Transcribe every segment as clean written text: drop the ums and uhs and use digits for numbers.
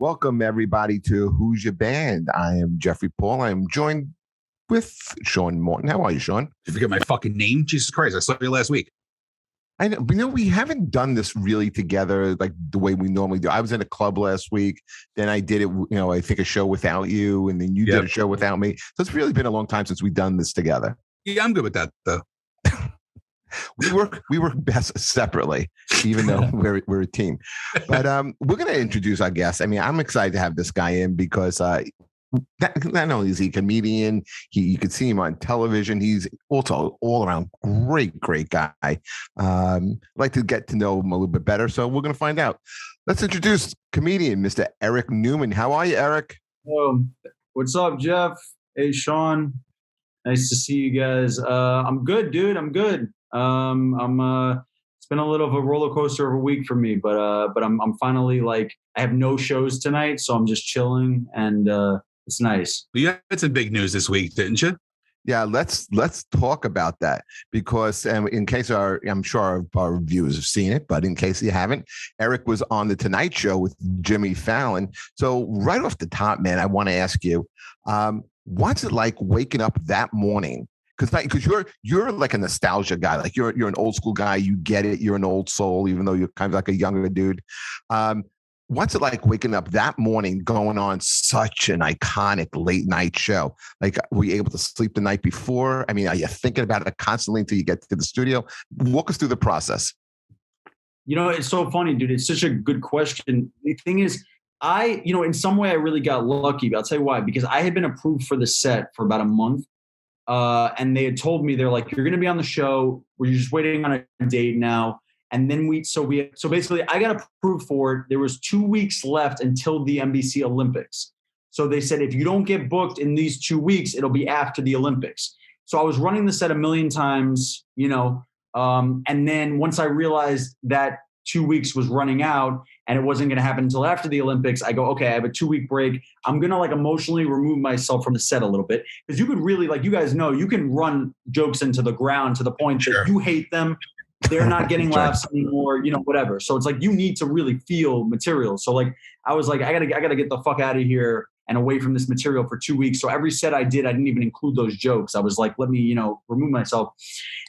Welcome, everybody, to Who's Your Band? I am Jeffrey Paul. I am joined with Sean Morton. How are you, Sean? Did you forget my fucking name? Jesus Christ, I saw you last week. I know, but we haven't done this really together like the way we normally do. I was in a club last week. Then I did it, I think a show without you, and then you did a show without me. So it's really been a long time since we've done this together. Yeah, I'm good with that, though. We work best separately, even though we're a team. But we're going to introduce our guest. I mean, I'm excited to have this guy in because not only is he a comedian, you could see him on television. He's also all around great guy. I'd like to get to know him a little bit better, so we're going to find out. Let's introduce comedian Mr. Eric Neumann. How are you, Eric? What's up, Jeff? Hey, Sean. Nice to see you guys. I'm good, dude. I'm good. It's been a little of a roller coaster of a week for me, but I'm finally I have no shows tonight, so I'm just chilling, and it's nice. You had some big news this week, didn't you? Yeah, let's talk about that because in case I'm sure our viewers have seen it, but in case you haven't, Eric was on the Tonight Show with Jimmy Fallon. So right off the top, man, I want to ask you, what's it like waking up that morning? Because you're like a nostalgia guy, like you're an old school guy. You get it. You're an old soul, even though you're kind of like a younger dude. What's it like waking up that morning, going on such an iconic late night show? Like, were you able to sleep the night before? I mean, are you thinking about it constantly until you get to the studio? Walk us through the process. It's so funny, dude. It's such a good question. The thing is, in some way I really got lucky. But I'll tell you why. Because I had been approved for the set for about a month. And they had told me, they're like, you're going to be on the show. We're just waiting on a date now. And then so basically I got approved for it. There was 2 weeks left until the NBC Olympics. So they said, if you don't get booked in these 2 weeks, it'll be after the Olympics. So I was running the set a million times, and then once I realized that 2 weeks was running out and it wasn't going to happen until after the Olympics, I go, okay, I have a 2 week break. I'm going to emotionally remove myself from the set a little bit, because you could really, you guys know, you can run jokes into the ground to the point that you hate them. They're not getting laughs anymore, whatever. So it's you need to really feel material. So I was I gotta get the fuck out of here and away from this material for 2 weeks. So every set I didn't even include those jokes. I was like, let me, remove myself.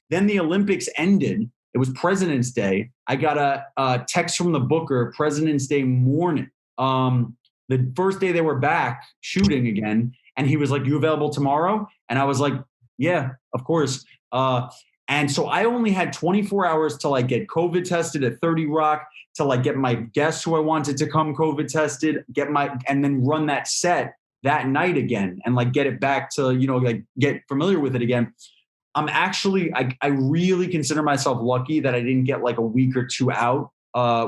Then the Olympics ended. It was President's Day. I got a text from the booker President's Day morning. The first day they were back shooting again. And he was like, you available tomorrow? And I was like, yeah, of course. And so I only had 24 hours to get COVID tested at 30 Rock, to get my guests who I wanted to come COVID tested, and then run that set that night again and get it back to, get familiar with it again. I'm actually, I really consider myself lucky that I didn't get a week or two out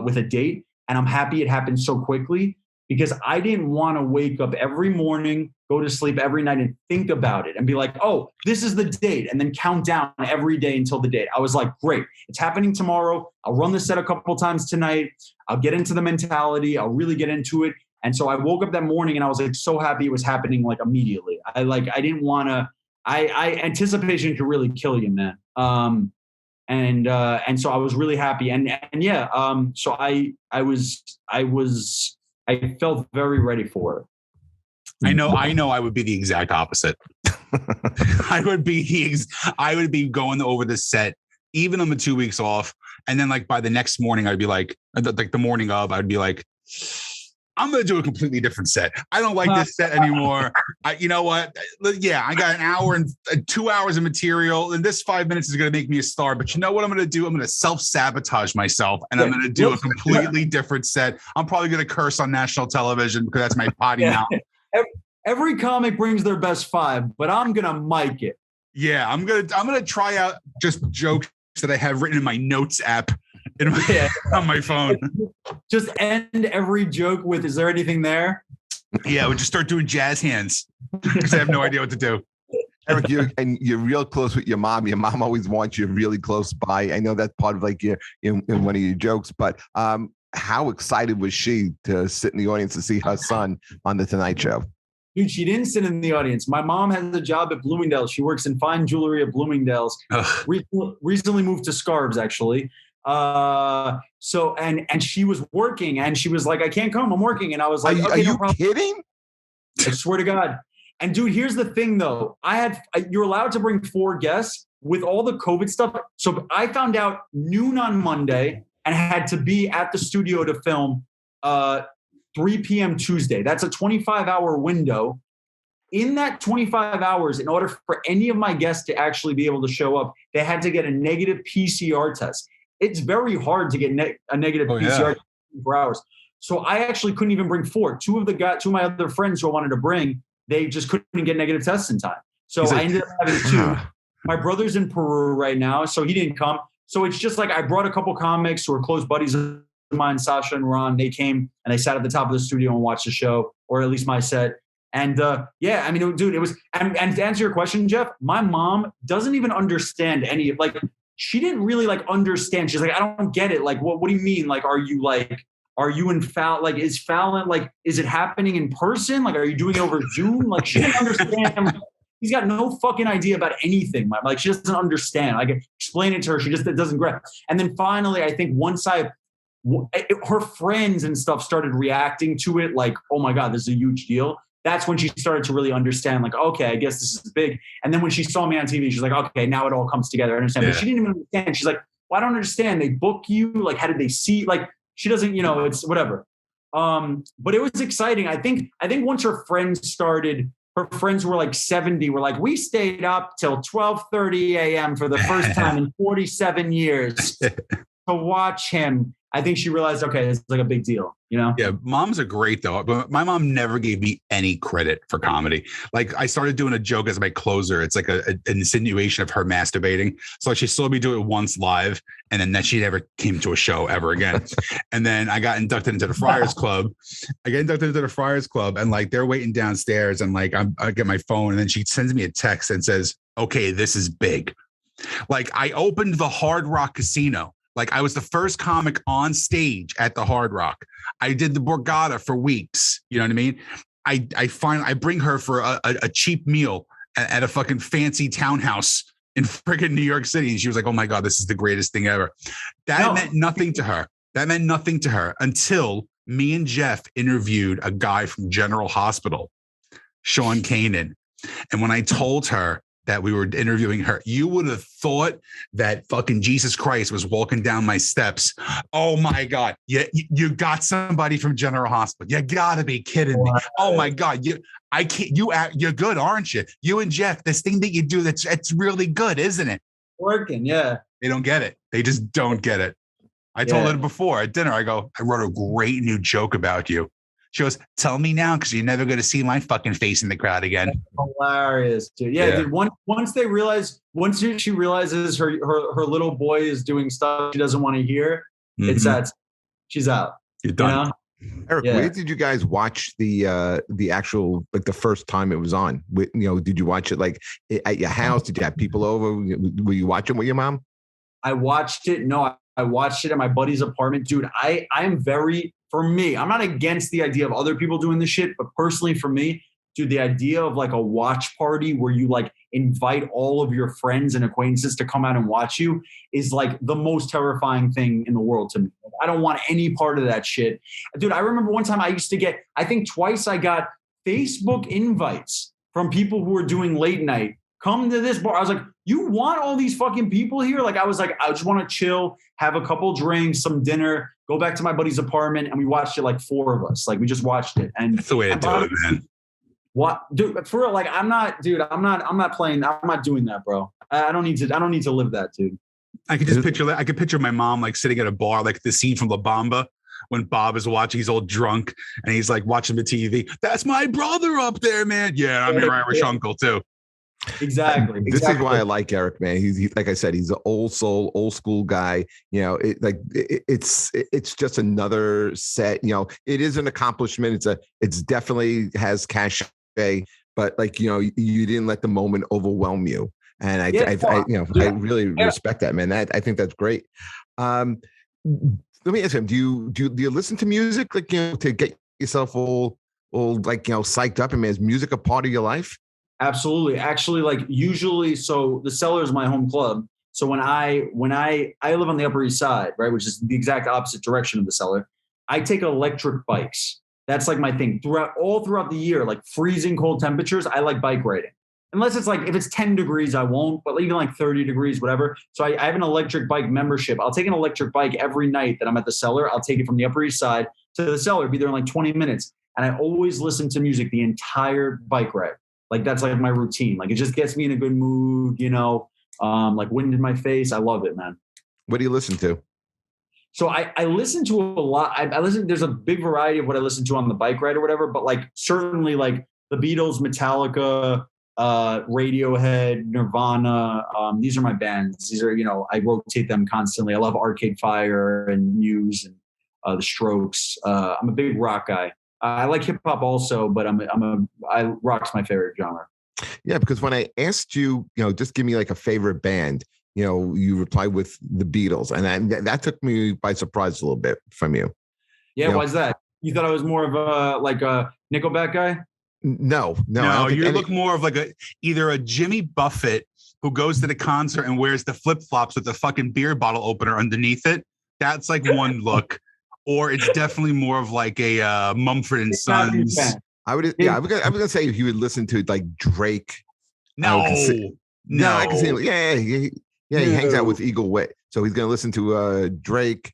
with a date. And I'm happy it happened so quickly, because I didn't want to wake up every morning, go to sleep every night and think about it and be like, oh, this is the date, and then count down every day until the date. I was like, great, it's happening tomorrow. I'll run the set a couple times tonight. I'll get into the mentality. I'll really get into it. And so I woke up that morning and I was so happy it was happening immediately. I didn't want to, anticipation can really kill you, man. And so I was really happy. So I felt very ready for it. I know I would be the exact opposite. I would be going over the set, even on the 2 weeks off. And then by the next morning, I'd be the morning of, I'd be like, I'm going to do a completely different set. I don't like this set anymore. You know what? Yeah, I got an hour and 2 hours of material, and this 5 minutes is going to make me a star. But you know what I'm going to do? I'm going to self-sabotage myself, and I'm going to do a completely different set. I'm probably going to curse on national television because that's my potty mouth. Every comic brings their best five, but I'm going to mic it. Yeah, I'm going to try out just jokes that I have written in my notes app on my phone. Just end every joke with, is there anything there? Yeah, we just start doing jazz hands because I have no idea what to do. Eric, you're real close with your mom. Your mom always wants you really close by. I know that's part of your in one of your jokes, but how excited was she to sit in the audience to see her son on the Tonight Show? Dude, she didn't sit in the audience. My mom has a job at Bloomingdale's. She works in fine jewelry at Bloomingdale's. Recently moved to Scarves, actually. So and she was working, and she was like, I can't come, I'm working. And I was like, are you kidding? I swear to God. And dude, here's the thing though. You're allowed to bring 4 guests with all the COVID stuff. So I found out noon on Monday and had to be at the studio to film 3 p.m. Tuesday. That's a 25-hour window. In that 25 hours, in order for any of my guests to actually be able to show up, they had to get a negative PCR test. It's very hard to get a negative PCR test in 4 hours. So I actually couldn't even bring 4. Two of my other friends who I wanted to bring, they just couldn't get negative tests in time. So I ended up having 2. My brother's in Peru right now, so he didn't come. So it's just like I brought a couple comics who are close buddies of mine, Sasha and Ron. They came and they sat at the top of the studio and watched the show, or at least my set. And yeah, I mean, dude, it was, and to answer your question, Jeff, my mom doesn't even understand any, like, she didn't really like understand. She's like, I don't get it. Like, what do you mean? Like, are you in Fallon? Like, is Fallon, like, is it happening in person? Like, are you doing it over Zoom? Like, she didn't understand. He's got no fucking idea about anything. Like, she doesn't understand. I can explain it to her. She just doesn't grasp. And then finally, I think once her friends and stuff started reacting to it, like, oh my God, this is a huge deal. That's when she started to really understand, like, okay, I guess this is big. And then when she saw me on TV, she's like, okay, now it all comes together. I understand. Yeah. But she didn't even understand. She's like, well, I don't understand. They book you. Like, how did they see? Like, she doesn't, it's whatever. But it was exciting. I think once her friends were like 70, were like, we stayed up till 12:30 a.m. for the first time in 47 years to watch him. I think she realized, okay, it's like a big deal, Yeah, moms are great though, but my mom never gave me any credit for comedy. Like, I started doing a joke as my closer. It's like an insinuation of her masturbating. So she saw me do it once live, and then she never came to a show ever again. And then I got inducted into the Friars Club. And like, they're waiting downstairs, and like I get my phone, and then she sends me a text and says, okay, this is big. Like, I opened the Hard Rock Casino. Like, I was the first comic on stage at the Hard Rock. I did the Borgata for weeks. You know what I mean? I bring her for a cheap meal at a fucking fancy townhouse in friggin' New York City. And she was like, oh my God, this is the greatest thing ever. That meant nothing to her. Until me and Jeff interviewed a guy from General Hospital, Sean Kanan. And when I told her that we were interviewing her, you would have thought that fucking Jesus Christ was walking down my steps. Oh my God. You got somebody from General Hospital. You gotta be kidding me. Oh my God. You're good, aren't you? You and Jeff, this thing that you do, it's really good, isn't it? Working. Yeah. They don't get it. They just don't get it. I told her before at dinner, I wrote a great new joke about you. She goes, tell me now, because you're never going to see my fucking face in the crowd again. That's hilarious, dude. Yeah. Dude, once she realizes her little boy is doing stuff she doesn't want to hear, it's that she's out. You're done. Eric, where did you guys watch the actual, like, the first time it was on? Did you watch it like at your house? Did you have people over? Were you watching with your mom? I watched it. No, I watched it at my buddy's apartment. Dude, I am very, for me, I'm not against the idea of other people doing this shit, but personally for me, dude, the idea of like a watch party where you like invite all of your friends and acquaintances to come out and watch you is like the most terrifying thing in the world to me. I don't want any part of that shit. Dude, I remember one time I used to get, I think twice I got Facebook invites from people who were doing late night. Come to this bar. I was like, you want all these fucking people here? Like, I was like, I just want to chill, have a couple drinks, some dinner, go back to my buddy's apartment. And we watched it, like 4 of us. Like, we just watched it. And that's the way to do it, man. What, dude, for real, like, I'm not doing that, bro. I don't need to live that, dude. I could just picture my mom like sitting at a bar, like the scene from La Bamba when Bob is watching, he's all drunk and he's like watching the TV. That's my brother up there, man. Yeah, I'm your Irish uncle too. Exactly. This is why I like Eric, man. He's like I said, he's an old soul, old school guy. It's just another set. It is an accomplishment. It's definitely has cachet, but like you didn't let the moment overwhelm you. And I really respect that, man. I think that's great. Let me ask him: Do you listen to music like to get yourself all like psyched up? I mean, is music a part of your life? Absolutely. Actually, like usually, so the Cellar is my home club. So when I live on the Upper East Side, right, which is the exact opposite direction of the Cellar, I take electric bikes. That's like my thing. Throughout the year, like freezing cold temperatures, I like bike riding. Unless it's like, if it's 10 degrees, I won't, but even like 30 degrees, whatever. So I have an electric bike membership. I'll take an electric bike every night that I'm at the Cellar. I'll take it from the Upper East Side to the Cellar, be there in like 20 minutes. And I always listen to music the entire bike ride. Like that's like my routine. Like it just gets me in a good mood, like wind in my face. I love it, man. What do you listen to? So I listen to a lot. There's a big variety of what I listen to on the bike ride or whatever, but like certainly like the Beatles, Metallica, Radiohead, Nirvana. These are my bands. These are, I rotate them constantly. I love Arcade Fire and Muse and the Strokes. I'm a big rock guy. I like hip hop also, but rock's my favorite genre. Yeah, because when I asked you, just give me like a favorite band, you replied with the Beatles, and that took me by surprise a little bit from you. Yeah, why's that? You thought I was more of a Nickelback guy? No. You look more of like either a Jimmy Buffett who goes to the concert and wears the flip flops with the fucking beer bottle opener underneath it. That's like one look, or it's definitely more of like a Mumford and Sons. I was gonna say if you would listen to like Drake. No, I can see him. Yeah, he hangs out with Eagle Wit, so he's gonna listen to Drake.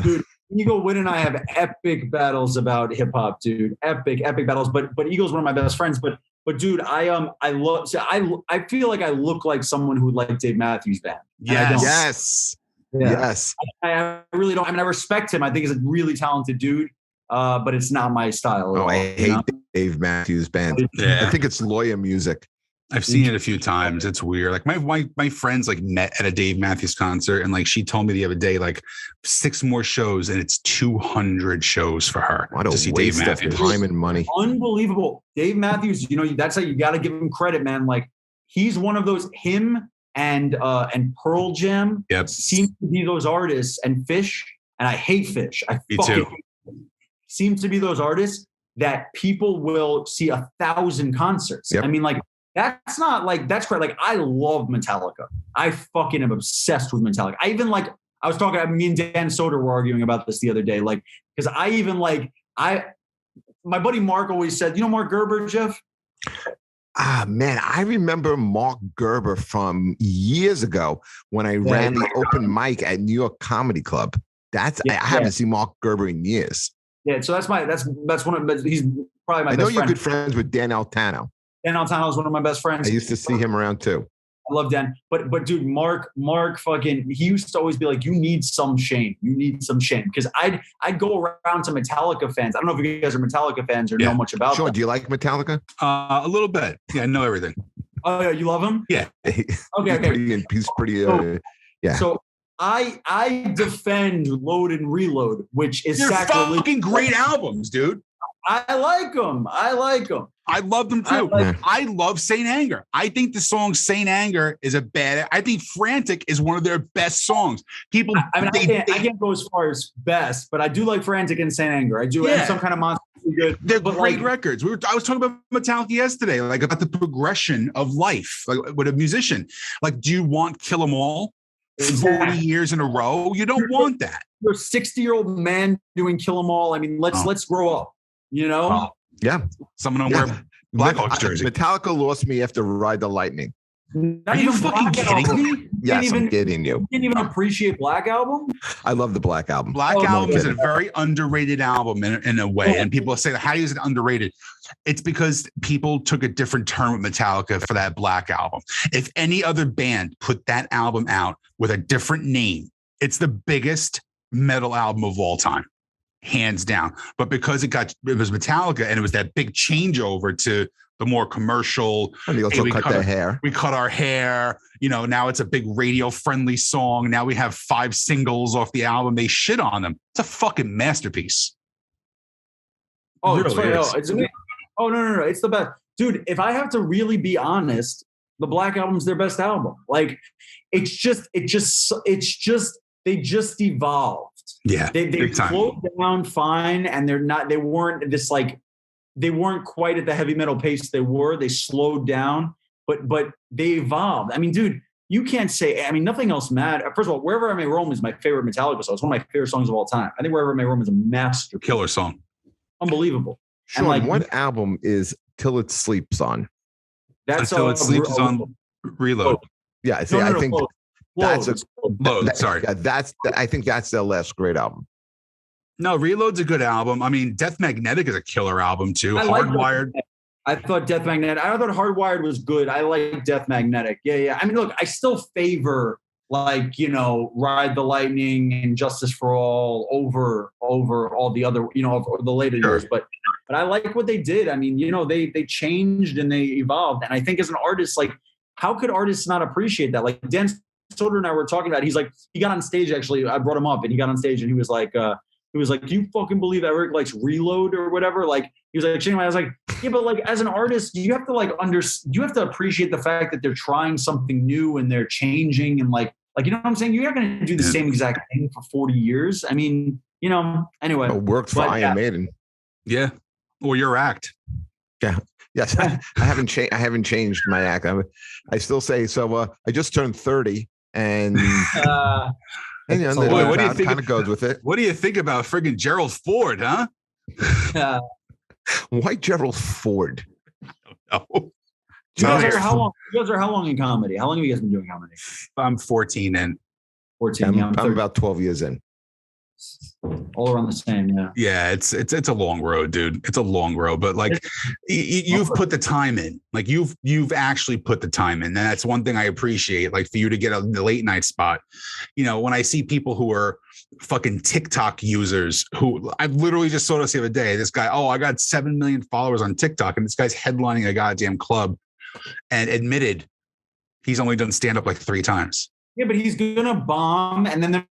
Dude, Eagle Wit and I have epic battles about hip hop, dude. Epic battles. But Eagle's one of my best friends. But dude, I feel like I look like someone who would like Dave Matthews Band. Yes. I really don't. I mean, I respect him. I think he's a really talented dude. But it's not my style. Oh, I hate Dave Matthews Band. Yeah. I think it's lawyer music. I've seen it a few times. It's weird. Like my friends like met at a Dave Matthews concert, and like she told me the other day, like 6 more shows, and it's 200 shows for her to see Dave Matthews. Time and money. Unbelievable. Dave Matthews, that's how you got to give him credit, man. Like he's one of those, him and Pearl Jam seem to be those artists, and Fish, and I hate Fish. Me too. Seems to be those artists that people will see 1,000 concerts. Yep. I mean, like, that's great. Like, I love Metallica. I fucking am obsessed with Metallica. I was talking, me and Dan Soder were arguing about this the other day. Like, because my buddy Mark always said, Mark Gerber, Jeff? Man, I remember Mark Gerber from years ago when I ran the open mic at New York Comedy Club. I haven't seen Mark Gerber in years. Yeah, so that's one of, he's probably my best friend. I know you're good friends with Dan Altano. Dan Altano is one of my best friends. I used to see him around too. I love Dan. But dude, Mark fucking, he used to always be like, you need some shame. Because I'd go around to Metallica fans. I don't know if you guys are Metallica fans or know much about them. Do you like Metallica? A little bit. Yeah, I know everything. Oh, yeah, you love him? Yeah. Okay. He's pretty, yeah. So I defend Load and Reload, which is fucking great albums, dude. I like them. I love them too. I love Saint Anger. I think the song Saint Anger is I think Frantic is one of their best songs. People, I can't go as far as best, but I do like Frantic and Saint Anger. I do. And Some Kind of Monster. Good. They're great records. I was talking about Metallica yesterday, like about the progression of life, like with a musician. Like, do you want Kill 'Em All? 40 years in a row? You don't want that. You're a 60-year-old man doing Kill 'Em All. I mean, let's grow up. Yeah. Someone wear Blackhawks jersey. Metallica lost me after Ride the Lightning. Are you fucking kidding me? Yes, I'm kidding you. You didn't even appreciate Black Album? I love the Black Album. Black Album is a very underrated album in a way. And people say, how is it underrated? It's because people took a different turn with Metallica for that Black Album. If any other band put that album out with a different name, it's the biggest metal album of all time. Hands down. But because it was Metallica and it was that big changeover to the more commercial. And they also cut their hair. We cut our hair. Now it's a big radio friendly song. Now we have 5 singles off the album. They shit on them. It's a fucking masterpiece. Oh, it really is. No. It's the best. Dude, if I have to really be honest, the Black Album's their best album. Like, they just evolved. Yeah, they slowed down fine, and they weren't quite at the heavy metal pace they were. They slowed down, but they evolved. I mean, dude, you can't say, I mean, nothing else matters. First of all, Wherever I May Roam is my favorite Metallica song. It's one of my favorite songs of all time. I think Wherever I May Roam is a masterpiece. Killer song. Unbelievable. Sean, like, what album is Till It Sleeps on? That's Until It Sleeps is on Reload. Yeah, I think that's Load. Sorry. I think that's their last great album. No, Reload's a good album. I mean, Death Magnetic is a killer album too. Hardwired. I thought Death Magnetic. I thought Hardwired was good. I like Death Magnetic. Yeah. I mean, look, I still favor Ride the Lightning and Justice for All over all the other, the later years. But I like what they did. I mean, they changed and they evolved. And I think as an artist, like, how could artists not appreciate that? Like Dan Soder and I were talking about it. He's like, he got on stage, actually. I brought him up and he got on stage and he was like, do you fucking believe Eric likes Reload or whatever? Like, he was like, I was like, yeah, but like, as an artist, you have to you have to appreciate the fact that they're trying something new and they're changing. And like, you know what I'm saying? You're not going to do the same exact thing for 40 years. I mean, anyway. It worked for Iron Maiden. Yeah. Or your act. Yeah. Yes. I haven't changed my act. I still say, so I just turned 30 and what do you think? Kind of goes with it. What do you think about friggin' Gerald Ford, huh? Why Gerald Ford? No. You guys are how long in comedy? How long have you guys been doing comedy? I'm 14 and 14. I'm about 12 years in. All around the same, yeah. Yeah, it's a long road, dude. It's a long road, but like you've put the time in. Like you've actually put the time in, and that's one thing I appreciate. Like for you to get a late night spot, when I see people who are fucking TikTok users, who I've literally just saw this the other day. This guy, I got 7 million followers on TikTok, and this guy's headlining a goddamn club, and admitted he's only done stand up like 3 times. Yeah, but he's gonna bomb, and then they're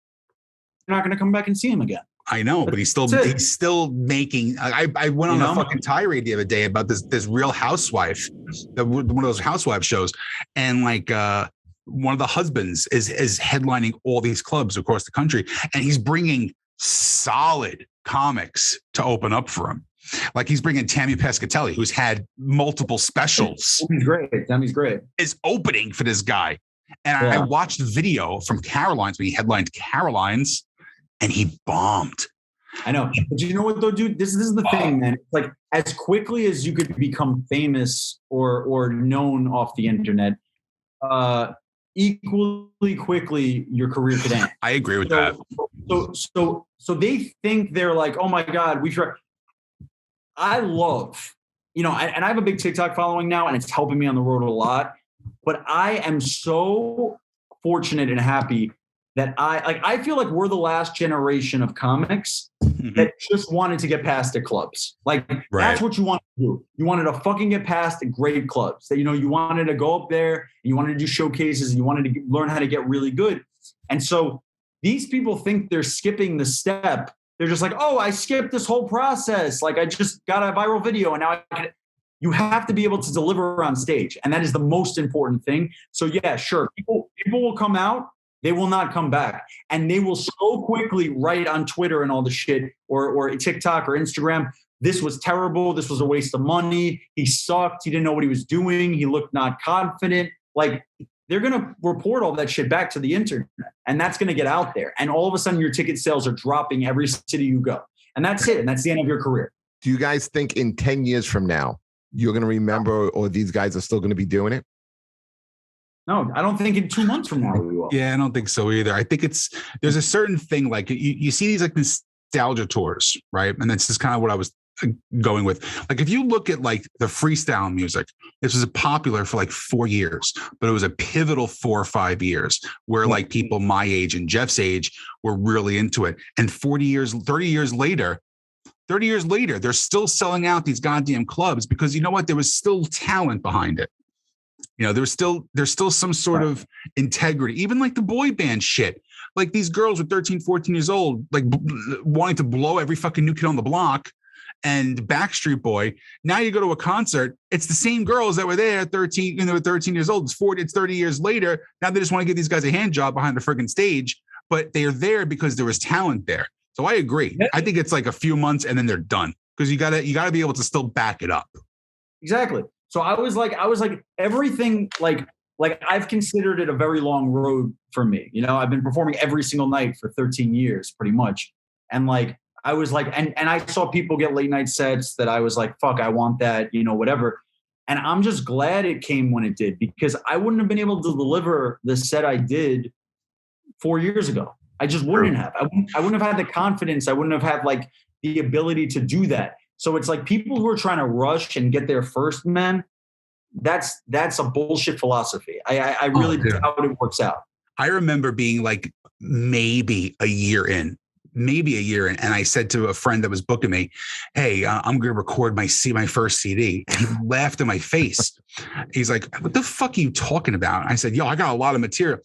not going to come back and see him again. I know, but he's still making. I went on a fucking tirade the other day about this Real Housewife, one of those housewife shows, and like one of the husbands is headlining all these clubs across the country, and he's bringing solid comics to open up for him. Like he's bringing Tammy Pescatelli, who's had multiple specials. Tammy's great. Is opening for this guy, and I watched the video from Caroline's when he headlined Caroline's. And he bombed. I know. But you know what, though, dude? This is the thing, man. It's like, as quickly as you could become famous or known off the internet, equally quickly your career could end. I agree with that. So they think they're like, oh my God, we try. I love, and I have a big TikTok following now, and it's helping me on the road a lot. But I am so fortunate and happy that I feel like we're the last generation of comics that just wanted to get past the clubs. Like, that's what you want to do. You wanted to fucking get past the great clubs. That, you wanted to go up there and you wanted to do showcases and you wanted to learn how to get really good. And so these people think they're skipping the step. They're just like, oh, I skipped this whole process. Like, I just got a viral video and now you have to be able to deliver on stage. And that is the most important thing. So yeah, sure. People will come out. They will not come back. And they will so quickly write on Twitter and all the shit or TikTok or Instagram, this was terrible. This was a waste of money. He sucked. He didn't know what he was doing. He looked not confident. Like, they're going to report all that shit back to the internet. And that's going to get out there. And all of a sudden your ticket sales are dropping every city you go. And that's it. And that's the end of your career. Do you guys think in 10 years from now, you're going to remember, or these guys are still going to be doing it? No, I don't think in 2 months from now we will. Yeah, I don't think so either. I think there's a certain thing, like you see these like nostalgia tours, right? And that's just kind of what I was going with. Like, if you look at like the freestyle music, this was popular for like 4 years, but it was a pivotal 4 or 5 years where like people my age and Jeff's age were really into it. And 30 years later, they're still selling out these goddamn clubs because you know what? There was still talent behind it. There's still some sort of integrity, even like the boy band shit. Like these girls were 13, 14 years old, like wanting to blow every fucking new kid on the block and Backstreet Boy. Now you go to a concert, it's the same girls that were there at 13, they were 13 years old. It's 30 years later. Now they just want to give these guys a hand job behind the friggin' stage, but they are there because there was talent there. So I agree. I think it's like a few months and then they're done because you gotta be able to still back it up. Exactly. So I was like everything, like like I've considered it a very long road for me. You know, I've been performing every single night for 13 years, pretty much. And like, I was like, and I saw people get late night sets that I was like, fuck, I want that, you know, whatever. And I'm just glad it came when it did, because I wouldn't have been able to deliver the set I did 4 years ago. I just wouldn't have. I wouldn't have had the confidence. I wouldn't have had like the ability to do that. So it's like people who are trying to rush and get there first, man, that's a bullshit philosophy. I really doubt it works out. I remember being like maybe a year in. And I said to a friend that was booking me, hey, I'm going to record my first CD. And he laughed in my face. He's like, what the fuck are you talking about? I said, yo, I got a lot of material.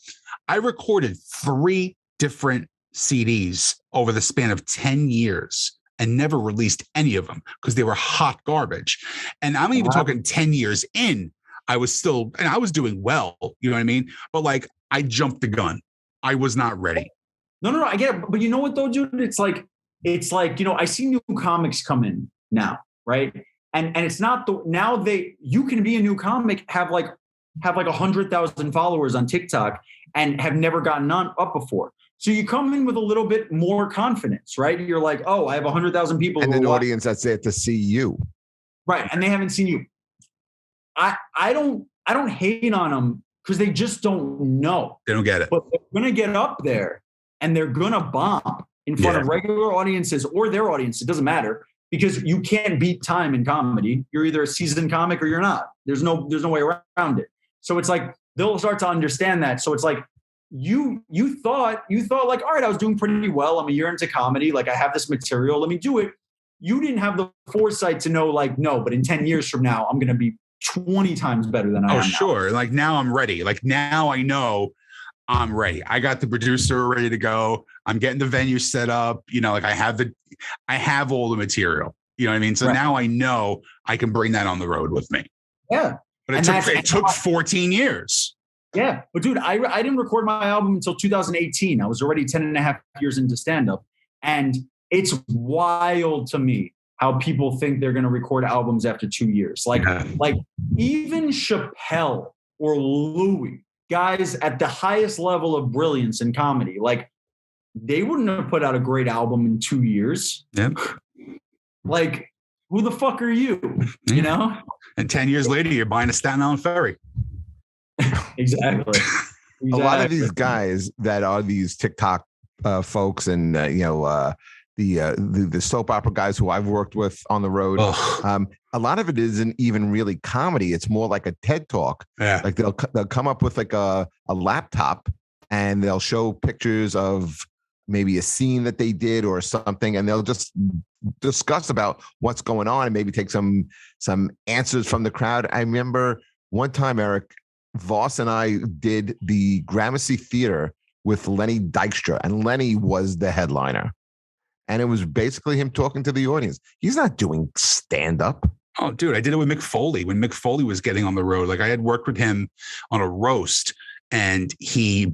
I recorded 3 different CDs over the span of 10 years and never released any of them because they were hot garbage. And I'm even talking 10 years in, I was doing well, you know what I mean? But like, I jumped the gun. I was not ready. No, I get it. But you know what though, dude? It's like, you know, I see new comics come in now, right? And it's not you can be a new comic, have like 100,000 followers on TikTok and have never gotten up before. So you come in with a little bit more confidence, right? You're like, oh, I have 100,000 people. And an audience that's there to see you. Right. And they haven't seen you. I don't hate on them because they just don't know. They don't get it. But they're going to get up there and they're going to bomb in front of regular audiences or their audience. It doesn't matter, because you can't beat time in comedy. You're either a seasoned comic or you're not. There's no way around it. So it's like, they'll start to understand that. So it's like, you thought like, all right, I was doing pretty well. I'm a year into comedy. Like, I have this material. Let me do it. You didn't have the foresight to know, like, no, but in 10 years from now, I'm going to be 20 times better than I am. Oh, sure. Like, now I'm ready. Like, now I know I'm ready. I got the producer ready to go. I'm getting the venue set up. You know, like I have all the material, you know what I mean? So now I know I can bring that on the road with me. Yeah. But it took 14 years. Yeah. But dude, I didn't record my album until 2018. I was already 10 and a half years into stand-up. And it's wild to me how people think they're going to record albums after 2 years. Like even Chappelle or Louis, guys at the highest level of brilliance in comedy, like they wouldn't have put out a great album in 2 years. Yeah. Like, who the fuck are you? You know? And 10 years later, you're buying a Staten Island ferry. Exactly. A lot of these guys that are these TikTok folks and, the soap opera guys who I've worked with on the road, a lot of it isn't even really comedy. It's more like a TED Talk. Yeah. Like they'll come up with like a laptop and they'll show pictures of maybe a scene that they did or something, and they'll just discuss about what's going on and maybe take some answers from the crowd. I remember one time, Eric, Voss and I did the Gramercy Theater with Lenny Dykstra, and Lenny was the headliner. And it was basically him talking to the audience. He's not doing stand-up. Oh, dude, I did it with Mick Foley when Mick Foley was getting on the road. Like, I had worked with him on a roast, and he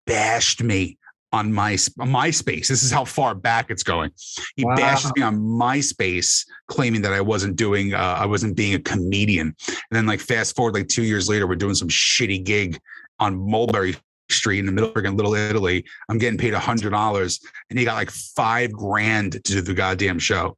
bashed me on MySpace. This is how far back it's going. He bashes me on MySpace, claiming that I wasn't being a comedian. And then, like, fast forward, like 2 years later, we're doing some shitty gig on Mulberry Street in the middle of Little Italy. I'm getting paid $100, and he got like $5,000 to do the goddamn show.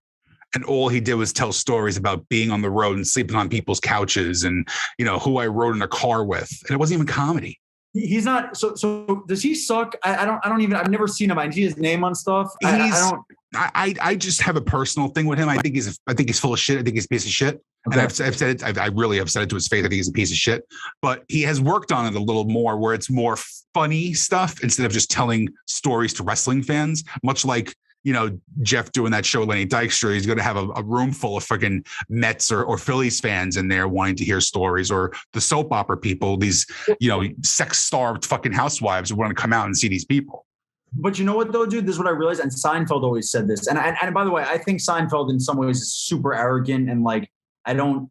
And all he did was tell stories about being on the road and sleeping on people's couches and, you know, who I rode in a car with. And it wasn't even comedy. He's not. So does he suck? I've never seen him. I see his name on stuff. I just have a personal thing with him. I think he's full of shit. I think he's a piece of shit. Okay. And I've said it. I really have said it to his face. I think he's a piece of shit. But he has worked on it a little more, where it's more funny stuff instead of just telling stories to wrestling fans. Much like, you know, Jeff doing that show, Lenny Dykstra, he's going to have a room full of fucking Mets or Phillies fans in there wanting to hear stories, or the soap opera people, these, you know, sex-starved fucking housewives who want to come out and see these people. But you know what, though, dude? This is what I realized. And Seinfeld always said this. And by the way, I think Seinfeld in some ways is super arrogant. And like,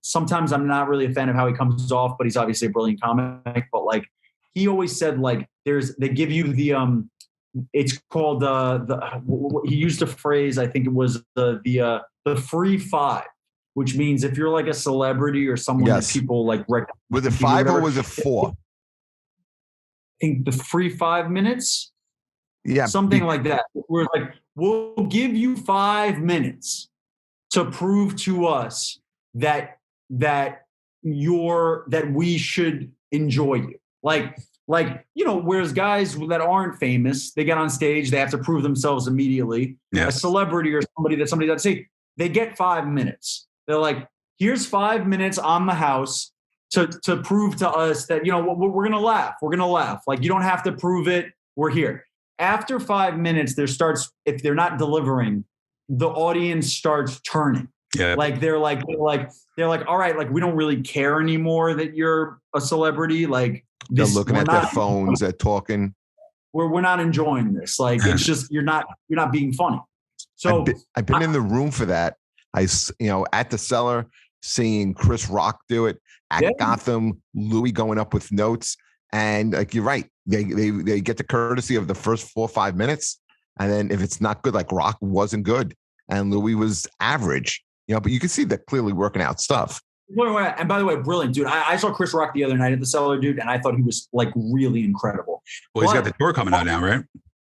sometimes I'm not really a fan of how he comes off, but he's obviously a brilliant comic. But like, he always said, like, they give you the, it's called he used a phrase, I think it was the free five, which means if you're like a celebrity or someone that people like was it 5 or was it 4? think the free 5 minutes, something like that. We're like, we'll give you 5 minutes to prove to us that we should enjoy you. Like, whereas guys that aren't famous, they get on stage, they have to prove themselves immediately. Yes. A celebrity or somebody that say they get 5 minutes. They're like, here's 5 minutes on the house to prove to us that, we're going to laugh. We're going to laugh. Like, you don't have to prove it. We're here. After 5 minutes, if they're not delivering, the audience starts turning. Yeah. Like they're like, all right, like we don't really care anymore that you're a celebrity. Like they're looking at their phones, they're talking. We're not enjoying this. Like it's just you're not being funny. So I've been in the room for that. At the Cellar, seeing Chris Rock do it at Gotham, Louis going up with notes, and like you're right, they get the courtesy of the first 4 or 5 minutes, and then if it's not good, like Rock wasn't good and Louis was average, but you can see they're clearly working out stuff. And by the way, brilliant, dude. I saw Chris Rock the other night at the Cellar, dude, and I thought he was like really incredible. Well, he's got the tour coming out now, right?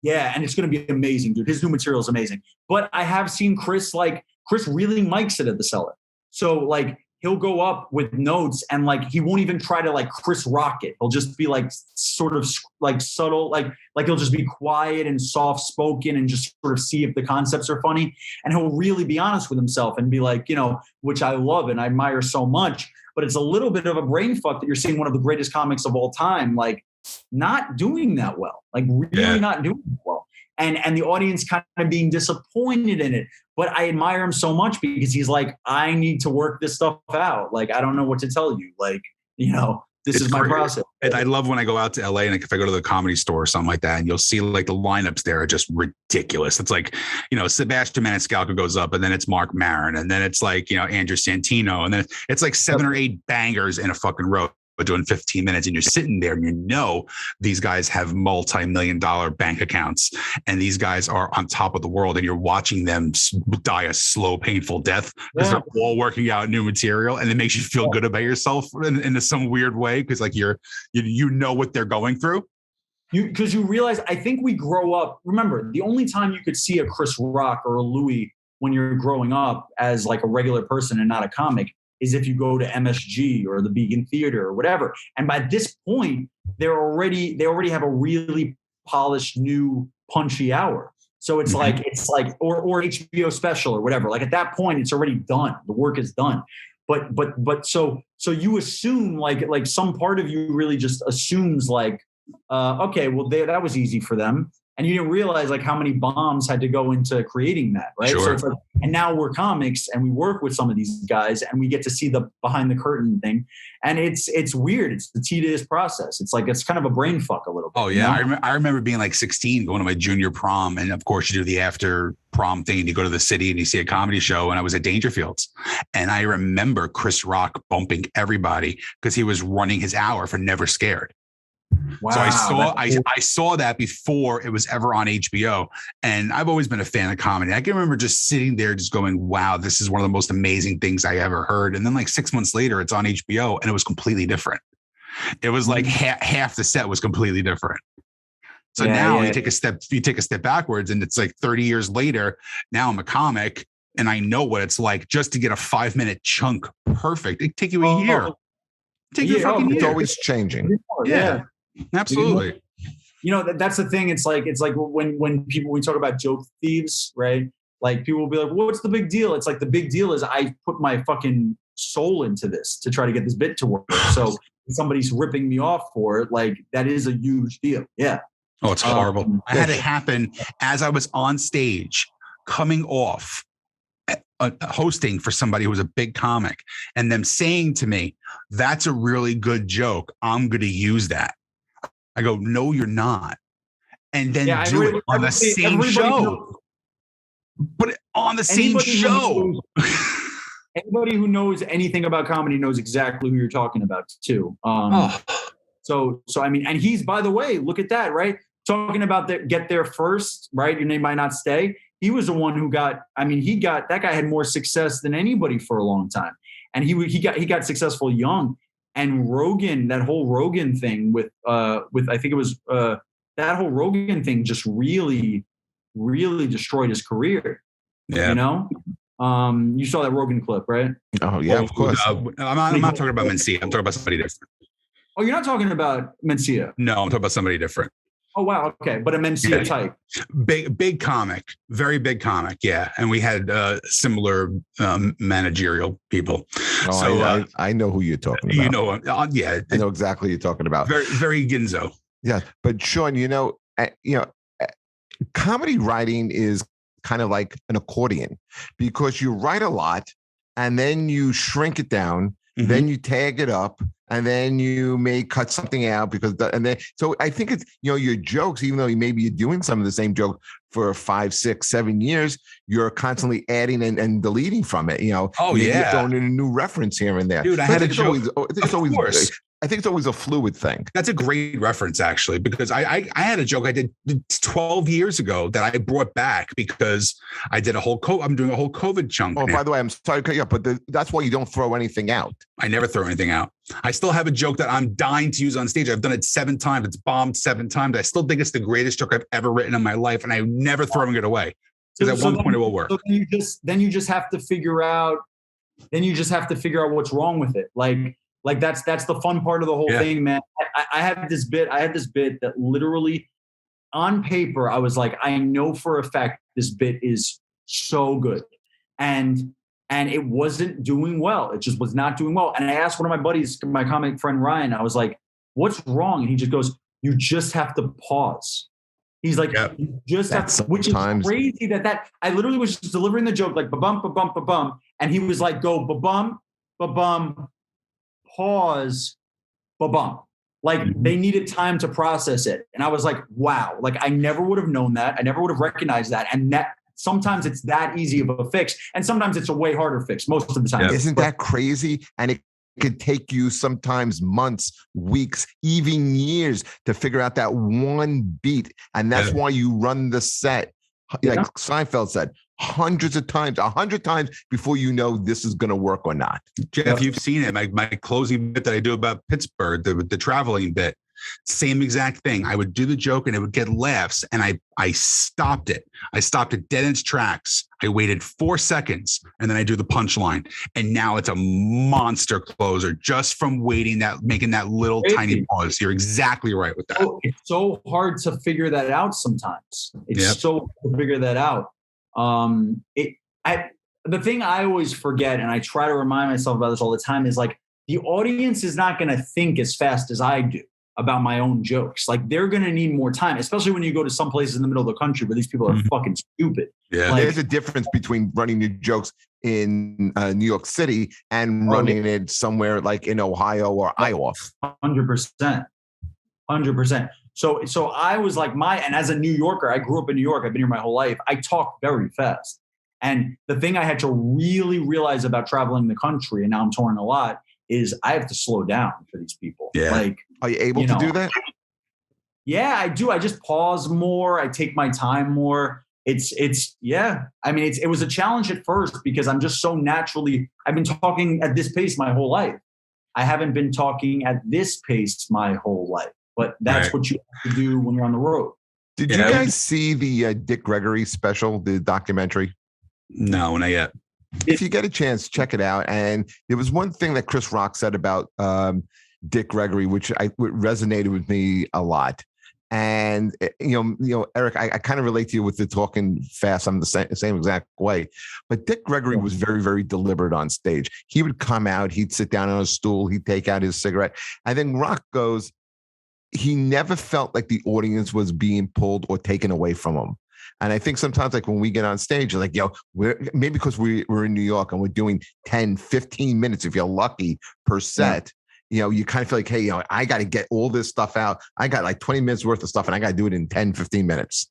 Yeah, and it's going to be amazing, dude. His new material is amazing. But I have seen Chris really mics it at the Cellar. So like he'll go up with notes and like he won't even try to like Chris Rock it. He'll just be like sort of like subtle, like he'll just be quiet and soft spoken and just sort of see if the concepts are funny. And he'll really be honest with himself and be like, which I love and I admire so much. But it's a little bit of a brain fuck that you're seeing one of the greatest comics of all time, like not doing that well, like really not doing that well. And the audience kind of being disappointed in it. But I admire him so much because he's like, I need to work this stuff out. Like, I don't know what to tell you. Like, this is my process. And I love when I go out to LA and if I go to the Comedy Store or something like that, and you'll see like the lineups there are just ridiculous. It's like, Sebastian Maniscalco goes up and then it's Mark Maron and then it's like, Andrew Santino. And then it's like 7 or 8 bangers in a fucking row. Doing 15 minutes and you're sitting there and these guys have multi-million-dollar bank accounts and these guys are on top of the world and you're watching them die a slow, painful death because they're all working out new material and it makes you feel good about yourself in some weird way because like you know what they're going through. Because you realize, I think we grow up. Remember, the only time you could see a Chris Rock or a Louis when you're growing up as like a regular person and not a comic is if you go to MSG or the Beacon Theater or whatever. And by this point, they already have a really polished new punchy hour. So it's like or HBO special or whatever. Like at that point, it's already done. The work is done. But so you assume like some part of you really just assumes like, okay, well that was easy for them. And you didn't realize like how many bombs had to go into creating that, right? Sure. So it's like, and now we're comics and we work with some of these guys and we get to see the behind the curtain thing. And it's weird. It's the tedious process. It's like, it's kind of a brain fuck a little bit. Oh yeah. I remember being like 16, going to my junior prom. And of course you do the after prom thing and you go to the city and you see a comedy show. And I was at Dangerfields. And I remember Chris Rock bumping everybody because he was running his hour for Never Scared. Wow, so I saw that before it was ever on HBO. And I've always been a fan of comedy. I can remember just sitting there just going, wow, this is one of the most amazing things I ever heard. And then like 6 months later, it's on HBO and it was completely different. It was like half the set was completely different. So now you take a step backwards and it's like 30 years later. Now I'm a comic and I know what it's like just to get a 5-minute chunk perfect. It take you a year. It's always changing. Yeah. Absolutely. That's the thing. It's like when we talk about joke thieves, right? Like people will be like, what's the big deal? It's like the big deal is I put my fucking soul into this to try to get this bit to work. So if somebody's ripping me off for it, like that is a huge deal. Yeah. Oh, it's horrible. I had it happen as I was on stage coming off hosting for somebody who was a big comic and them saying to me, that's a really good joke. I'm going to use that. I go, no, you're not. And then do it on the same show. But on the same show. Anybody who knows anything about comedy knows exactly who you're talking about too. So I mean, and he's, by the way, look at that, right? Talking about get there first, right? Your name might not stay. He was the one who that guy had more success than anybody for a long time. And he got successful young. And Rogan, that whole Rogan thing with I think it was that whole Rogan thing just really, really destroyed his career. Yeah. You know, you saw that Rogan clip, right? Oh yeah, of course. I'm not talking about Mencia. I'm talking about somebody different. Oh, you're not talking about Mencia. No, I'm talking about somebody different. Oh wow, okay, but a Mencia type. Big comic, very big comic, yeah. And we had similar managerial people. Oh, so I know who you're talking about. You know, yeah, I know exactly who you're talking about. Very Ginzo. Yeah, but Sean, comedy writing is kind of like an accordion because you write a lot and then you shrink it down, then you tag it up, and then you may cut something out so I think it's, your jokes, even though maybe you're doing some of the same joke for 5, 6, 7 years, you're constantly adding and deleting from it, you're throwing in a new reference here and there. Dude, I had a joke. I think it's always a fluid thing. That's a great reference, actually, because I had a joke I did 12 years ago that I brought back because I did I'm doing a whole COVID chunk. Oh, by the way, I'm sorry to cut you up, but that's why you don't throw anything out. I never throw anything out. I still have a joke that I'm dying to use on stage. I've done it 7 times. It's bombed 7 times. I still think it's the greatest joke I've ever written in my life, and I'm never throwing it away because at one point it will work. So then you just have to figure out. Then you just have to figure out what's wrong with it. Like that's the fun part of the whole thing, man. I had this bit that literally on paper, I was like, I know for a fact this bit is so good. And it wasn't doing well. It just was not doing well. And I asked one of my buddies, my comic friend Ryan, I was like, what's wrong? And he just goes, you just have to pause. He's like, you just have to, which is crazy that I literally was just delivering the joke like ba-bum, ba-bum, ba-bum. And he was like, go ba-bum, ba-bum, pause, ba-bum. Like they needed time to process it. And I was like, wow, like I never would have known that. I never would have recognized that. And that sometimes it's that easy of a fix. And sometimes it's a way harder fix most of the time. Isn't that crazy? And it could take you sometimes months, weeks, even years to figure out that one beat. And that's why you run the set, like Seinfeld said, hundreds of times, 100 times before you know this is going to work or not. Jeff, you've seen it. My closing bit that I do about Pittsburgh, the traveling bit, same exact thing. I would do the joke and it would get laughs, and I stopped it. I stopped it dead in its tracks. I waited 4 seconds, and then I do the punchline. And now it's a monster closer just from making that little tiny pause. You're exactly right with that. Oh, it's so hard to figure that out sometimes. It's so hard to figure that out. The thing I always forget, and I try to remind myself about this all the time, is like the audience is not going to think as fast as I do about my own jokes. Like they're going to need more time, especially when you go to some places in the middle of the country where these people are fucking stupid. Yeah. Like, there's a difference between running your jokes in New York City and running it somewhere like in Ohio or Iowa. 100%. So I was like and as a New Yorker, I grew up in New York. I've been here my whole life. I talk very fast. And the thing I had to really realize about traveling the country, and now I'm touring a lot, is I have to slow down for these people. Yeah. Like, are you able to do that? Yeah, I do. I just pause more. I take my time more. It's I mean, it was a challenge at first because I'm just so naturally, I've been talking at this pace my whole life. I haven't been talking at this pace my whole life, but that's what you have to do when you're on the road. Did you guys see the Dick Gregory special, the documentary? No, not yet. If you get a chance, check it out. And there was one thing that Chris Rock said about Dick Gregory, which resonated with me a lot. And Eric, I kind of relate to you with the talking fast. I'm the same exact way. But Dick Gregory was very, very deliberate on stage. He would come out, he'd sit down on a stool, he'd take out his cigarette, and then Rock goes. He never felt like the audience was being pulled or taken away from him. And I think sometimes, like when we get on stage, like, maybe because we're in New York and we're doing 10, 15 minutes, if you're lucky, per set, you kind of feel like, hey, I got to get all this stuff out. I got like 20 minutes worth of stuff and I got to do it in 10, 15 minutes.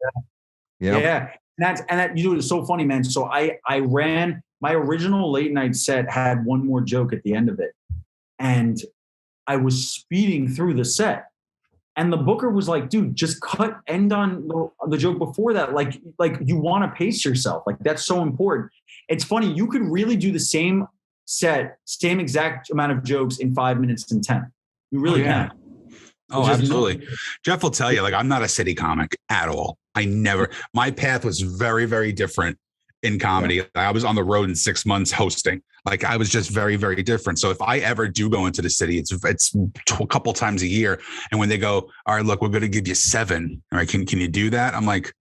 Yeah. And that it's so funny, man. So I ran my original late night set, had one more joke at the end of it. And I was speeding through the set. And the booker was like, dude, just end on the joke before that. Like you want to pace yourself. Like that's so important. It's funny. You could really do the same set, same exact amount of jokes in 5 minutes and 10. You really can. Oh, absolutely. Jeff will tell you, like, I'm not a city comic at all. My path was very, very different in comedy. I was on the road in 6 months hosting. Like, I was just very, very different. So if I ever do go into the city, it's a couple times a year. And when they go, all right, look, we're going to give you 7. All right, can you do that? I'm like,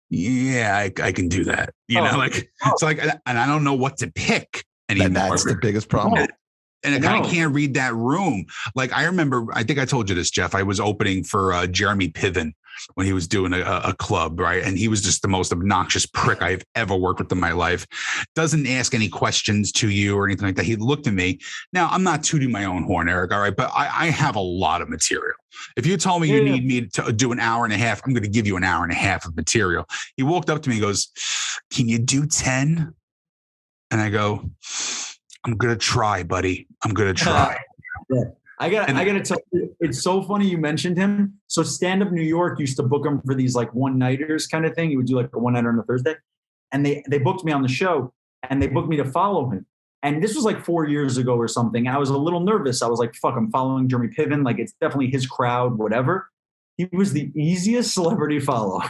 yeah, I can do that. You know, like, it's like, and I don't know what to pick anymore. That's the biggest problem. And I can't read that room. Like, I remember, I think I told you this, Jeff. I was opening for Jeremy Piven when he was doing a club, right? And he was just the most obnoxious prick I've ever worked with in my life. Doesn't ask any questions to you or anything like that. He looked at me. Now, I'm not tooting my own horn, Eric, all right? But I have a lot of material. If you told me you need me to do an hour and a half, I'm going to give you an hour and a half of material. He walked up to me and goes, can you do 10? And I go, I'm going to try, buddy. I'm going to try. I got to tell you, it's so funny you mentioned him. So Stand Up New York used to book him for these like one-nighters kind of thing. He would do like a one-nighter on a Thursday. And they booked me on the show and they booked me to follow him. And this was like 4 years ago or something. I was a little nervous. I was like, fuck, I'm following Jeremy Piven. Like, it's definitely his crowd, whatever. He was the easiest celebrity follow.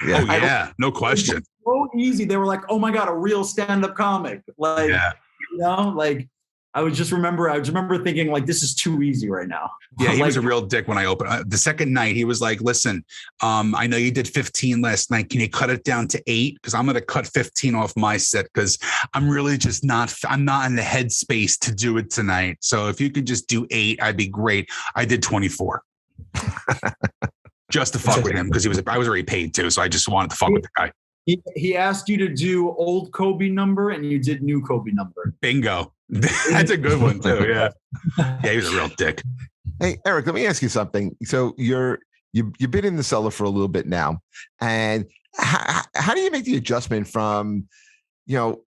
Yeah. Oh, yeah. No question. So easy. They were like, oh my God, a real stand-up comic. Like, you know, like, I just remember thinking like, this is too easy right now. Yeah, he was a real dick when I opened. The second night, he was like, listen, I know you did 15 last night. Can you cut it down to 8? Because I'm going to cut 15 off my set because I'm really just I'm not in the headspace to do it tonight. So if you could just do 8, I'd be great. I did 24. Just to fuck with him because I was already paid too. So I just wanted to fuck with the guy. He asked you to do old Kobe number and you did new Kobe number. Bingo. That's a good one too. Yeah. Yeah, he was a real dick. Hey, Eric, let me ask you something. So you've been in the cellar for a little bit now, and how do you make the adjustment from,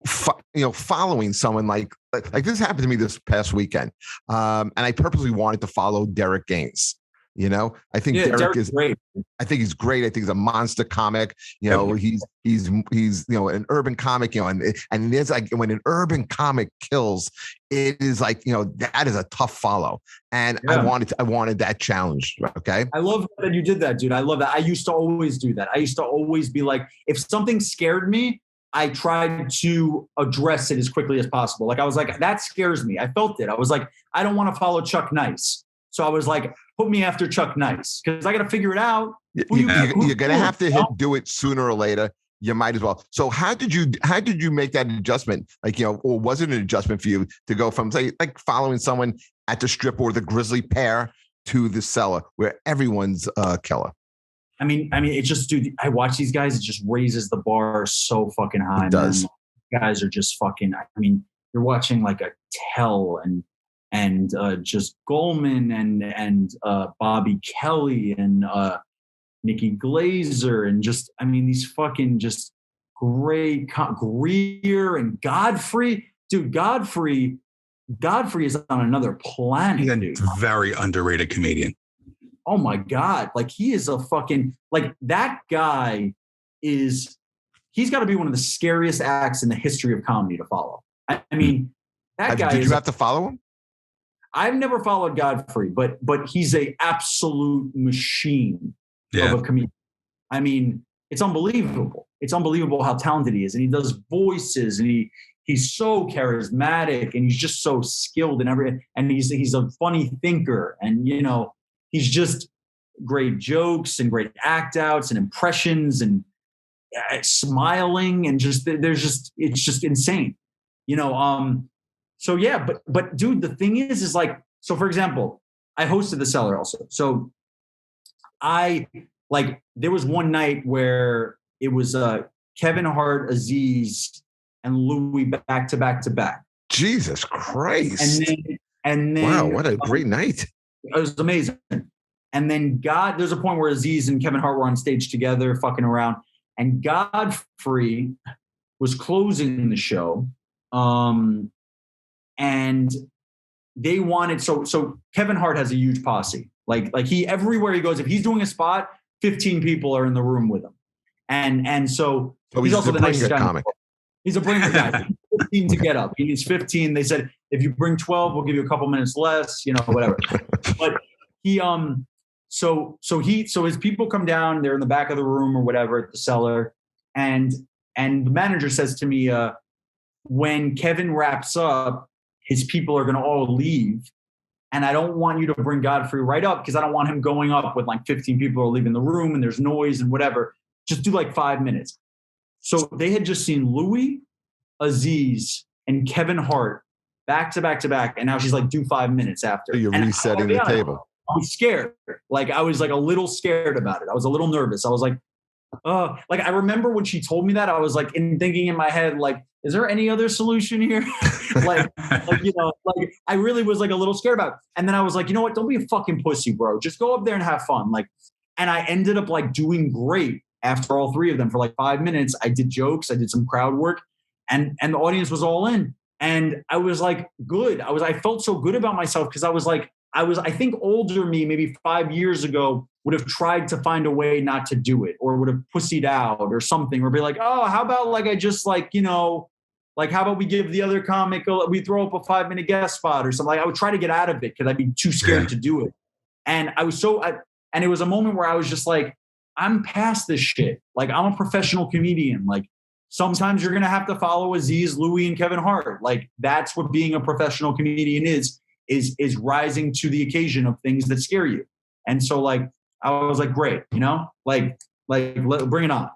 following someone like this happened to me this past weekend, and I purposely wanted to follow Derek Gaines. I think Derek is great. I think he's great. I think he's a monster comic. He's an urban comic. And there's like when an urban comic kills, it is like that is a tough follow. And I wanted that challenge. Okay, I love that you did that, dude. I love that. I used to always do that. I used to always be like, if something scared me, I tried to address it as quickly as possible. Like I was like, that scares me. I felt it. I was like, I don't want to follow Chuck Nice. So I was like, put me after Chuck Nice because I got to figure it out. You're going to have to do it sooner or later. You might as well. So how did you make that adjustment? Like, or was it an adjustment for you to go from, say, like following someone at the Strip or the Grizzly Pear to the cellar where everyone's killer? I mean, it's just, dude, I watch these guys. It just raises the bar so fucking high. It does. Man. Guys are just fucking, you're watching like a Tell and just Goldman and Bobby Kelly and Nikki Glazer and just these fucking just great Greer and Godfrey. Dude, Godfrey is on another planet. He's a dude. Very underrated comedian. Oh my God. Like he is a fucking, like that guy he's got to be one of the scariest acts in the history of comedy to follow. That guy Did you have to follow him? I've never followed Godfrey, but he's a absolute machine of a comedian. It's unbelievable. It's unbelievable how talented he is. And he does voices and he's so charismatic and he's just so skilled in everything. And he's a funny thinker and, he's just great jokes and great act outs and impressions and smiling and it's just insane, So yeah, but dude, the thing is like, so for example, I hosted the cellar also. So there was one night where it was Kevin Hart, Aziz, and Louis back to back to back. Jesus Christ. And then wow, what a great night. It was amazing. And then there's a point where Aziz and Kevin Hart were on stage together, fucking around. And Godfrey was closing the show. And they wanted, so Kevin Hart has a huge posse. Like he, everywhere he goes, if he's doing a spot, 15 people are in the room with him. And so he's also the nicest guy. Comic. He's a bringer guy. 15 to get up. He needs 15. They said, if you bring 12, we'll give you a couple minutes less, whatever. But he, so his people come down, they're in the back of the room or whatever at the cellar. And the manager says to me, when Kevin wraps up, his people are going to all leave. And I don't want you to bring Godfrey right up because I don't want him going up with like 15 people are leaving the room and there's noise and whatever. Just do like 5 minutes. So they had just seen Louis, Aziz, and Kevin Hart back to back to back. And now she's like, do 5 minutes after. So you're resetting the table. I was scared. Like I was like a little scared about it. I was a little nervous. I was like I remember when she told me that, I was like thinking in my head, like, is there any other solution here? like I really was like a little scared about it. And then I was like, you know what? Don't be a fucking pussy, bro. Just go up there and have fun. And I ended up like doing great after all three of them for like 5 minutes. I did jokes. I did some crowd work and the audience was all in. And I was like, good. I felt so good about myself because I think older me, maybe 5 years ago, would have tried to find a way not to do it or would have pussied out or something or be like, oh, how about like I just like, how about we give the other comic, we throw up a 5 minute guest spot or something. Like I would try to get out of it because I'd be too scared to do it. And and it was a moment where I was just like, I'm past this shit. Like I'm a professional comedian. Like sometimes you're going to have to follow Aziz, Louis, and Kevin Hart. Like that's what being a professional comedian is rising to the occasion of things that scare you. And so like, I was like, great, bring it on,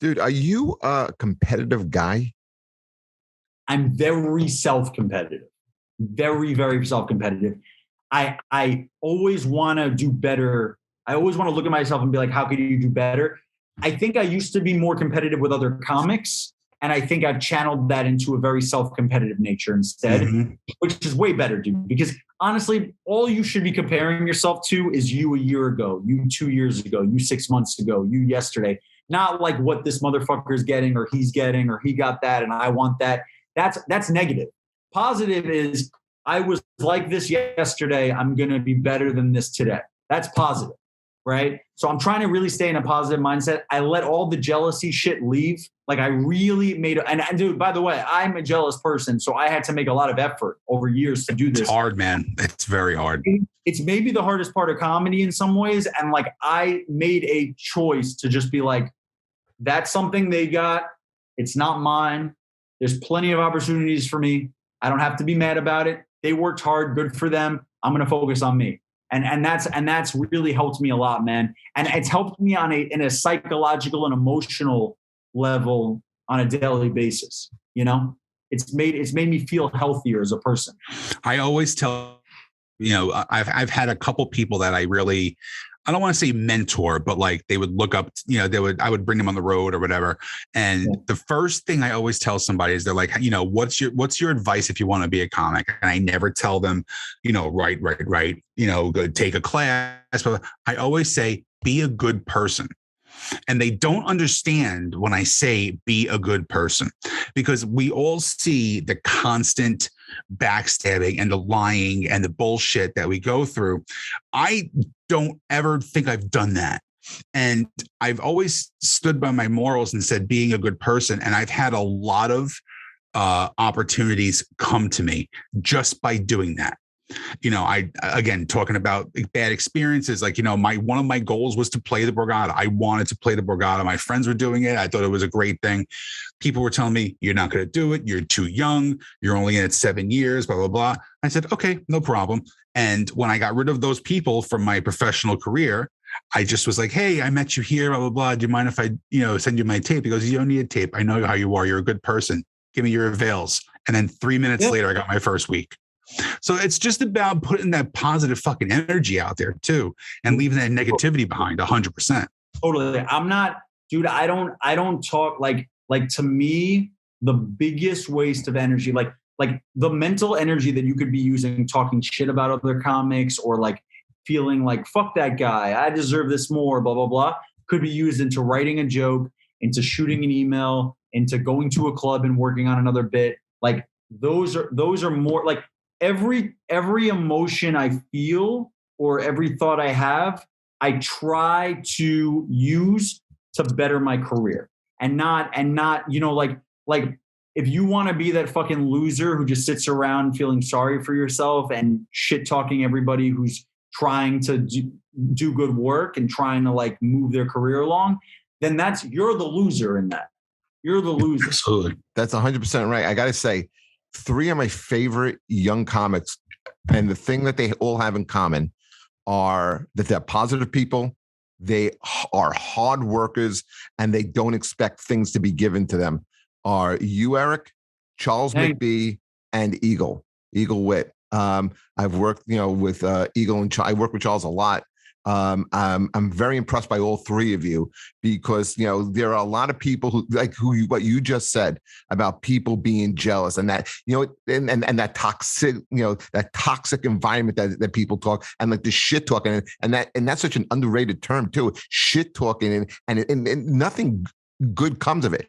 Dude, are you a competitive guy? I'm very self-competitive, very, very self-competitive. I always want to do better. I always want to look at myself and be like, how could you do better? I think I used to be more competitive with other comics. And I think I've channeled that into a very self-competitive nature instead, which is way better, dude. Because honestly, all you should be comparing yourself to is you a year ago, you 2 years ago, you 6 months ago, you yesterday. Not like what this motherfucker's getting or he's getting or he got that and I want that. That's negative. Positive is I was like this yesterday. I'm going to be better than this today. That's positive, right? So I'm trying to really stay in a positive mindset. I let all the jealousy shit leave. Like I really made, and dude, by the way, I'm a jealous person. So I had to make a lot of effort over years to do this. It's hard, man. It's very hard. It's maybe the hardest part of comedy in some ways. And like, I made a choice to just be like, that's something they got. It's not mine. There's plenty of opportunities for me. I don't have to be mad about it. They worked hard. Good for them. I'm going to focus on me. And that's really helped me a lot, man. And it's helped me in a psychological and emotional level on a daily basis. It's made me feel healthier as a person. I always tell, I've had a couple people that I don't want to say mentor, but like they would look up, I would bring them on the road or whatever. And the first thing I always tell somebody is they're like, what's your advice if you want to be a comic? And I never tell them, right, go take a class. But I always say, be a good person. And they don't understand when I say be a good person, because we all see the constant backstabbing and the lying and the bullshit that we go through. I don't ever think I've done that. And I've always stood by my morals and said being a good person. And I've had a lot of opportunities come to me just by doing that. I, again, talking about bad experiences, like, one of my goals was to play the Borgata. I wanted to play the Borgata. My friends were doing it. I thought it was a great thing. People were telling me, you're not going to do it. You're too young. You're only in it 7 years, blah, blah, blah. I said, okay, no problem. And when I got rid of those people from my professional career, I just was like, hey, I met you here, blah, blah, blah. Do you mind if I, send you my tape? He goes, you don't need a tape. I know how you are. You're a good person. Give me your avails. And then 3 minutes later, I got my first week. So it's just about putting that positive fucking energy out there too, and leaving that negativity behind 100%. Totally. I'm not, dude, I don't talk like to me, the biggest waste of energy, like the mental energy that you could be using talking shit about other comics or like feeling like, fuck that guy, I deserve this more, blah, blah, blah, could be used into writing a joke, into shooting an email, into going to a club and working on another bit. Like those are more like, every emotion I feel or every thought I have, I try to use to better my career and not, like if you want to be that fucking loser who just sits around feeling sorry for yourself and shit talking everybody who's trying to do good work and trying to like move their career along, then you're the loser in that. You're the loser. Absolutely. That's 100% right. I got to say, 3 of my favorite young comics, and the thing that they all have in common are that they're positive people. They are hard workers, and they don't expect things to be given to them. Are you, Eric, Charles McBee, and Eagle Witt. I've worked, with Eagle and I work with Charles a lot. I'm very impressed by all 3 of you because, there are a lot of people what you just said about people being jealous and that, and that toxic, that toxic environment that people talk and like the shit talking and that's such an underrated term too, shit talking and nothing good comes of it.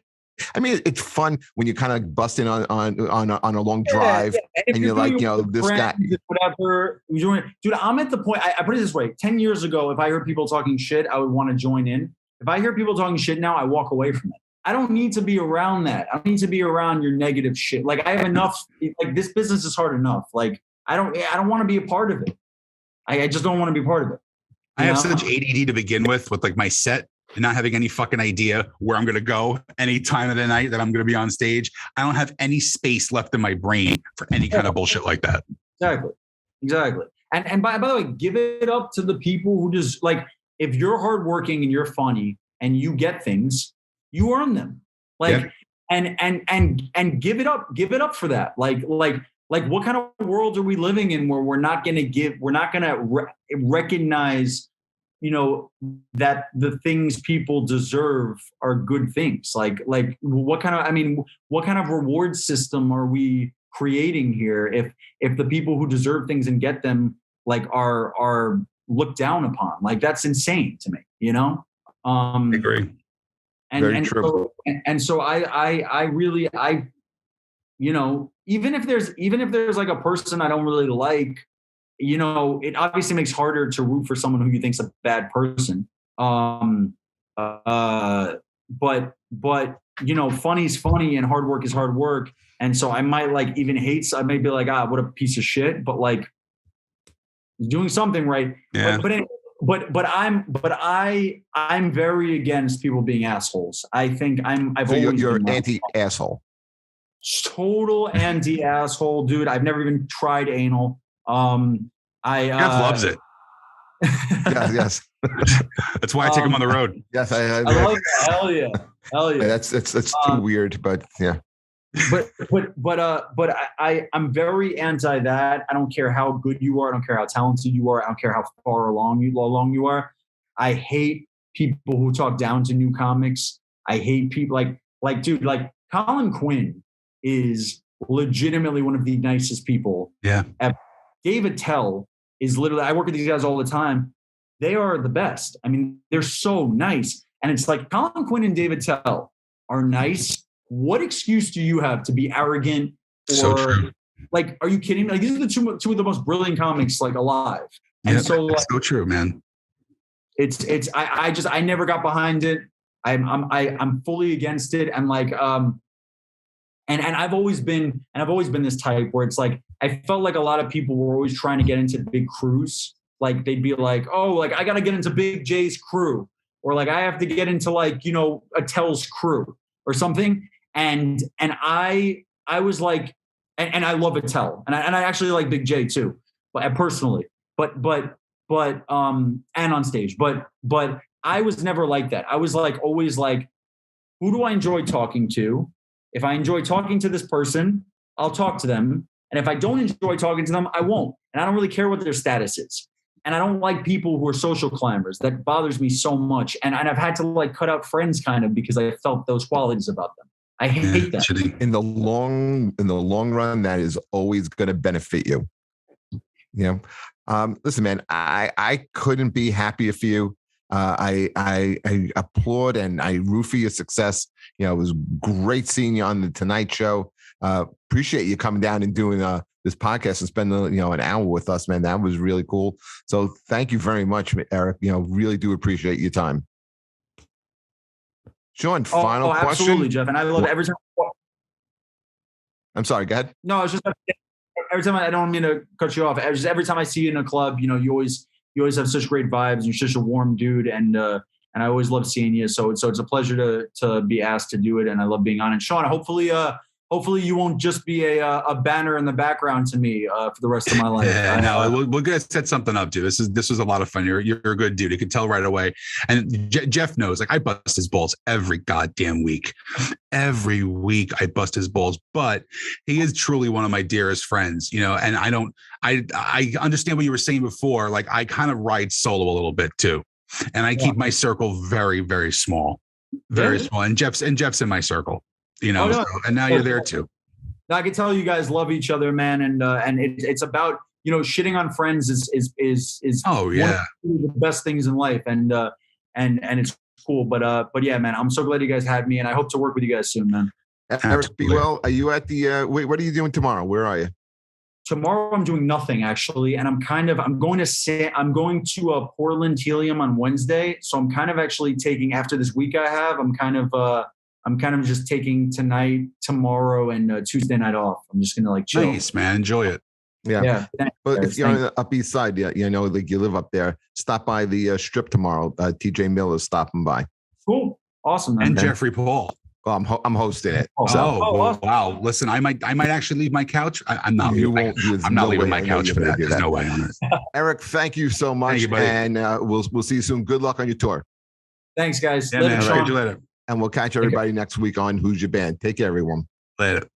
I mean, it's fun when you kind of bust in on a long drive and you're like, this guy. Whatever. Dude, I'm at the point, I put it this way, 10 years ago, if I heard people talking shit, I would want to join in. If I hear people talking shit now, I walk away from it. I don't need to be around that. I don't need to be around your negative shit. Like I have enough, like this business is hard enough. Like I don't want to be a part of it. I just don't want to be part of it. I have such ADD to begin with like my set. And not having any fucking idea where I'm going to go any time of the night that I'm going to be on stage. I don't have any space left in my brain for any kind of bullshit like that. Exactly. And by the way, give it up to the people who just like, if you're hardworking and you're funny and you get things, you earn them. Like, and give it up for that. Like what kind of world are we living in where we're not going to recognize that the things people deserve are good things. Like what kind of reward system are we creating here if the people who deserve things and get them like are looked down upon? Like that's insane to me, I agree. Very true. So I really even if there's like a person I don't really like, it obviously makes harder to root for someone who you think's a bad person. But funny's funny and hard work is hard work. And so I might like even I may be like, what a piece of shit, but like doing something right. Yeah. But I'm very against people being assholes. I think you're anti-asshole. Total anti-asshole, dude. I've never even tried anal. Jeff loves it. Yes. That's why I take him on the road. Yes, I love that. Hell yeah. That's too weird, but yeah. But I'm very anti that. I don't care how good you are. I don't care how talented you are. I don't care how far along you are. I hate people who talk down to new comics. I hate people like dude, like Colin Quinn is legitimately one of the nicest people. Yeah. Dave Attell is literally, I work with these guys all the time. They are the best. I mean, they're so nice. And it's like Colin Quinn and Dave Attell are nice. What excuse do you have to be arrogant? Or so true. Like, are you kidding me? Like, these are the two of the most brilliant comics like alive. And so it's so true, man. I never got behind it. I'm fully against it. And like, and I've always been this type where it's like, I felt like a lot of people were always trying to get into big crews. Like they'd be like, oh, like I got to get into Big J's crew, or like I have to get into like, Attell's crew or something. And I was like, and I love Attell, and I actually like Big J too, but personally, but and on stage, but I was never like that. I was like always like, who do I enjoy talking to? If I enjoy talking to this person, I'll talk to them. And if I don't enjoy talking to them, I won't. And I don't really care what their status is. And I don't like people who are social climbers. That bothers me so much. And I've had to like cut out friends kind of because I felt those qualities about them. I hate that. In the long run, that is always going to benefit you. Listen, man, I couldn't be happier for you. I applaud and I root for your success. It was great seeing you on the Tonight Show. Appreciate you coming down and doing this podcast and spending an hour with us, man. That was really cool. So thank you very much, Eric. Really do appreciate your time. Sean, final question. Absolutely, Jeff. And I love every time. I'm sorry. Go ahead. No, it's just every time I don't mean to cut you off. Every time I see you in a club, you always have such great vibes. You're such a warm dude, and I always love seeing you. So it's a pleasure to be asked to do it, and I love being on it. Sean, hopefully you won't just be a banner in the background to me for the rest of my life. No, we're gonna set something up, dude. This was a lot of fun. You're a good dude. You can tell right away. And Jeff knows, like, I bust his balls every goddamn week. Every week I bust his balls, but he is truly one of my dearest friends, you know. And I understand what you were saying before. Like, I kind of ride solo a little bit too, and I keep my circle very, very small, very small. And Jeff's in my circle. You know, and now you're there too. Now I can tell you guys love each other, man, and it's about, you know, shitting on friends is one of the best things in life, and it's cool. But yeah, man, I'm so glad you guys had me, and I hope to work with you guys soon, man. Eric, be well. Are you at the? What are you doing tomorrow? Where are you? Tomorrow I'm doing nothing actually, and I'm going to Portland Helium on Wednesday, so I'm kind of actually taking, after this week I have, I'm kind of just taking tonight, tomorrow, and Tuesday night off. I'm just gonna like chill. Nice, man. Enjoy it. Yeah. But if you're on the Up East Side, you know, like you live up there, stop by the strip tomorrow. TJ Miller's stopping by. Cool. Awesome, man. And Jeffrey Paul. Well, I'm hosting it. Awesome. Wow. Listen, I might actually leave my couch. I'm not leaving my couch for that. There's no way on it. Eric, thank you so much. Thank you, and we'll see you soon. Good luck on your tour. Thanks, guys. Yeah, later, Sean. Later. And we'll catch everybody next week on Who's Your Band. Take care, everyone. Later.